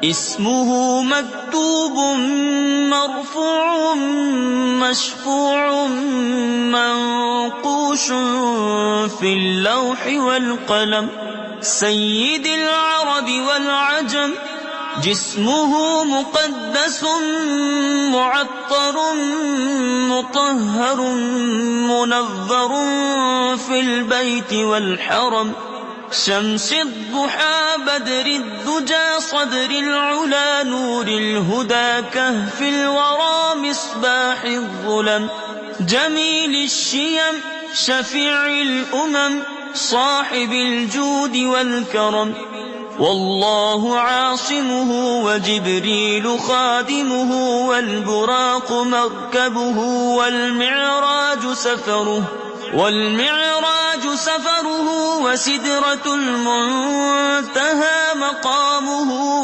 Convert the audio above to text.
اسمه مكتوب مرفوع مشفوع منقوش في اللوح والقلم سيد العرب والعجم جسمه مقدس معطر مطهر منظر في البيت والحرم شمس الضحى بدر الدجى صدر العلا نور الهدى كهف الورى مصباح الظلم جميل الشيم شفيع الأمم صاحب الجود والكرم والله عاصمه وجبريل خادمه والبراق مركبه والمعراج سفره وسدرة المنتهى مقامه